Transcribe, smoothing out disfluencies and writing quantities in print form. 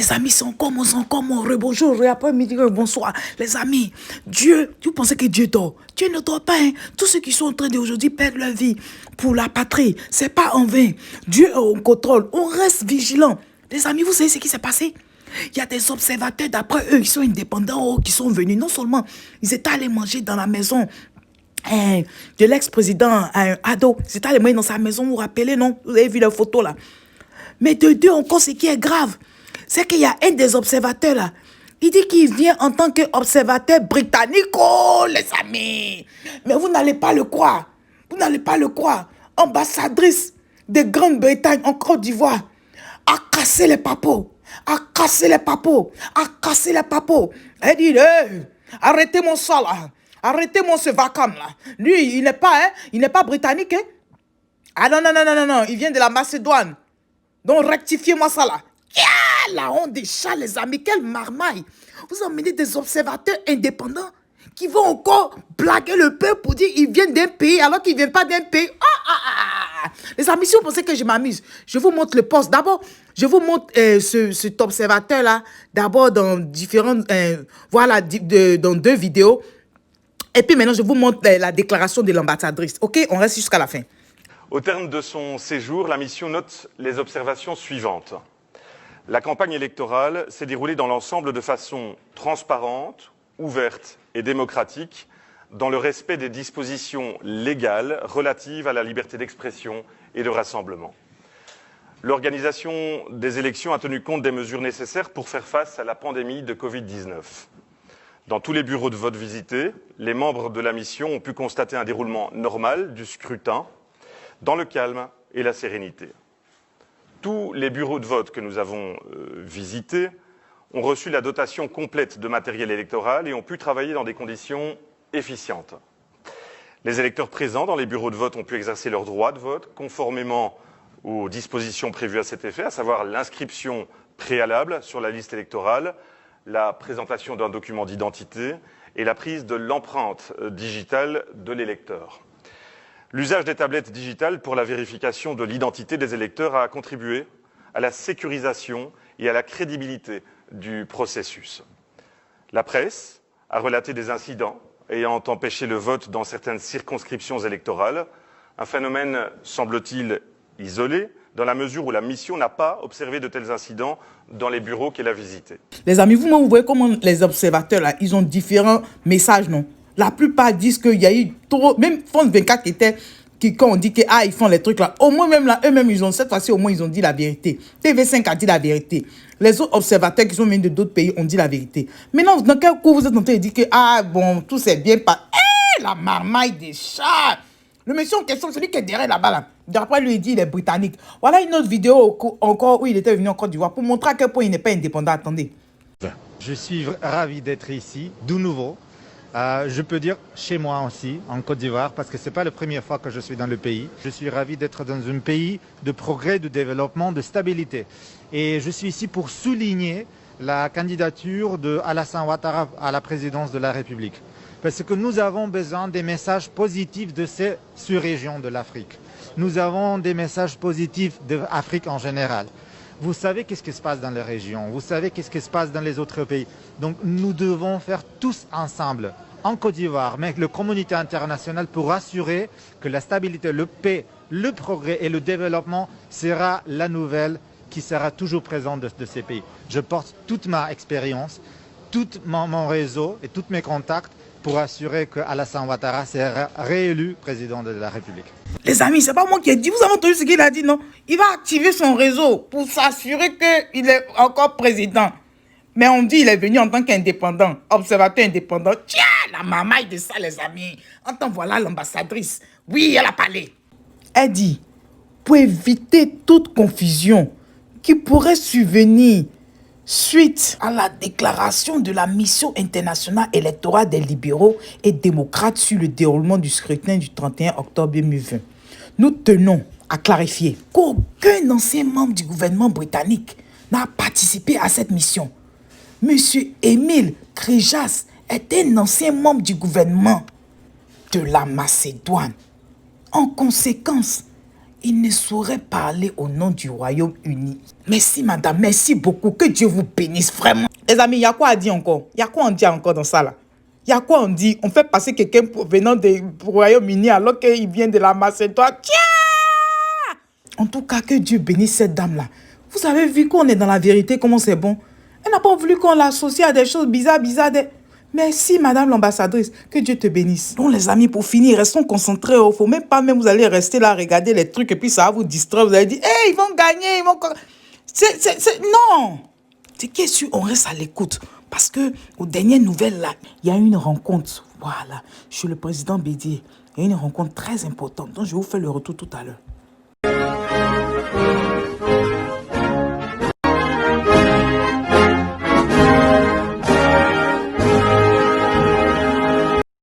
Les amis, c'est encore mon rebonjour, après-midi, bonsoir. Les amis, Dieu, vous pensez que Dieu dort? Dieu ne dort pas. Hein? Tous ceux qui sont en train d'aujourd'hui perdre leur vie pour la patrie, c'est pas en vain. Dieu est au contrôle. On reste vigilant. Les amis, vous savez ce qui s'est passé? Il y a des observateurs, d'après eux, qui sont indépendants, qui sont venus. Non seulement, ils étaient allés manger dans la maison de l'ex-président Ado. Ils étaient allés manger dans sa maison, vous vous rappelez, non? Vous avez vu la photo là. Mais de deux, encore, ce qui est grave, c'est qu'il y a un des observateurs là. Il dit qu'il vient en tant qu'observateur britannique. Oh, les amis! Mais vous n'allez pas le croire. Vous n'allez pas le croire. Ambassadrice de Grande-Bretagne en Côte d'Ivoire a cassé les papeaux. A cassé les papeaux. A cassé les papeaux. Elle dit, hey, arrêtez mon ça là. Arrêtez mon ce vacam là. Lui, il n'est pas britannique. Hein? Ah non. Il vient de la Macédoine. Donc rectifiez-moi ça là. Yeah, la honte des chats, les amis. Quelle marmaille. Vous emmenez des observateurs indépendants qui vont encore blaguer le peuple pour dire qu'ils viennent d'un pays alors qu'ils ne viennent pas d'un pays. Les amis, si vous pensez que je m'amuse, je vous montre le poste. D'abord, je vous montre cet observateur-là, d'abord dans différentes, dans 2 vidéos. Et puis maintenant, je vous montre la déclaration de l'ambassadrice. OK, on reste jusqu'à la fin. Au terme de son séjour, la mission note les observations suivantes. La campagne électorale s'est déroulée dans l'ensemble de façon transparente, ouverte et démocratique, dans le respect des dispositions légales relatives à la liberté d'expression et de rassemblement. L'organisation des élections a tenu compte des mesures nécessaires pour faire face à la pandémie de Covid-19. Dans tous les bureaux de vote visités, les membres de la mission ont pu constater un déroulement normal du scrutin, dans le calme et la sérénité. Tous les bureaux de vote que nous avons visités ont reçu la dotation complète de matériel électoral et ont pu travailler dans des conditions efficientes. Les électeurs présents dans les bureaux de vote ont pu exercer leur droit de vote conformément aux dispositions prévues à cet effet, à savoir l'inscription préalable sur la liste électorale, la présentation d'un document d'identité et la prise de l'empreinte digitale de l'électeur. L'usage des tablettes digitales pour la vérification de l'identité des électeurs a contribué à la sécurisation et à la crédibilité du processus. La presse a relaté des incidents ayant empêché le vote dans certaines circonscriptions électorales, un phénomène, semble-t-il, isolé, dans la mesure où la mission n'a pas observé de tels incidents dans les bureaux qu'elle a visités. Les amis, vous voyez comment les observateurs, là, ils ont différents messages, non? La plupart disent qu'il y a eu trop... Même France 24 quand on dit qu'ils font les trucs là, au moins même là, eux-mêmes, cette fois-ci, au moins, ils ont dit la vérité. TV5 a dit la vérité. Les autres observateurs qui sont venus d'autres pays ont dit la vérité. Maintenant, dans quel coup vous êtes en train de dire que, tout s'est bien passé. La marmaille des chats. Le monsieur en question, celui qui est derrière là-bas, là. D'après lui, il dit il est britannique. Voilà une autre vidéo encore où il était venu en Côte d'Ivoire pour montrer à quel point il n'est pas indépendant. Attendez. Je suis ravi d'être ici, de nouveau. Je peux dire chez moi aussi, en Côte d'Ivoire, parce que ce n'est pas la première fois que je suis dans le pays. Je suis ravi d'être dans un pays de progrès, de développement, de stabilité. Et je suis ici pour souligner la candidature d'Alassane Ouattara à la présidence de la République. Parce que nous avons besoin des messages positifs de ces sous-régions de l'Afrique. Nous avons des messages positifs de l'Afrique en général. Vous savez qu'est-ce qui se passe dans les régions, vous savez qu'est-ce qui se passe dans les autres pays. Donc nous devons faire tous ensemble, en Côte d'Ivoire, mais avec la communauté internationale pour assurer que la stabilité, le paix, le progrès et le développement sera la nouvelle qui sera toujours présente de ces pays. Je porte toute ma expérience, tout mon réseau et tous mes contacts pour assurer qu'Alassane Ouattara sera réélu président de la République. Les amis, c'est pas moi qui ai dit. Vous avez entendu ce qu'il a dit, non? Il va activer son réseau pour s'assurer qu'il est encore président. Mais on dit qu'il est venu en tant qu'indépendant, observateur indépendant. Tiens, la marmaille de ça, les amis. Entends, voilà l'ambassadrice. Oui, elle a parlé. Elle dit, pour éviter toute confusion qui pourrait survenir suite à la déclaration de la mission internationale électorale des libéraux et démocrates sur le déroulement du scrutin du 31 octobre 2020, nous tenons à clarifier qu'aucun ancien membre du gouvernement britannique n'a participé à cette mission. Monsieur Émile Krijas est un ancien membre du gouvernement de la Macédoine. En conséquence, il ne saurait parler au nom du Royaume-Uni. Merci, madame. Merci beaucoup. Que Dieu vous bénisse vraiment. Les amis, il y a quoi à dire encore? Il y a quoi on dit encore dans ça là? Il y a quoi on dit? On fait passer quelqu'un venant du Royaume-Uni alors qu'il vient de la Macédoine. Tiens! En tout cas, que Dieu bénisse cette dame-là. Vous avez vu qu'on est dans la vérité, comment c'est bon? Elle n'a pas voulu qu'on l'associe à des choses bizarres. Merci, madame l'ambassadrice. Que Dieu te bénisse. Bon, les amis, pour finir, restons concentrés. Il ne faut même pas, vous allez rester là, regarder les trucs et puis ça va vous distraire. Vous allez dire, hey, ils vont gagner, ils vont... Non! C'est qui est sûr, on reste à l'écoute. Parce que, aux dernières nouvelles, là, il y a une rencontre. Voilà, chez le président Bédié. Il y a une rencontre très importante. Donc, je vous fais le retour tout à l'heure.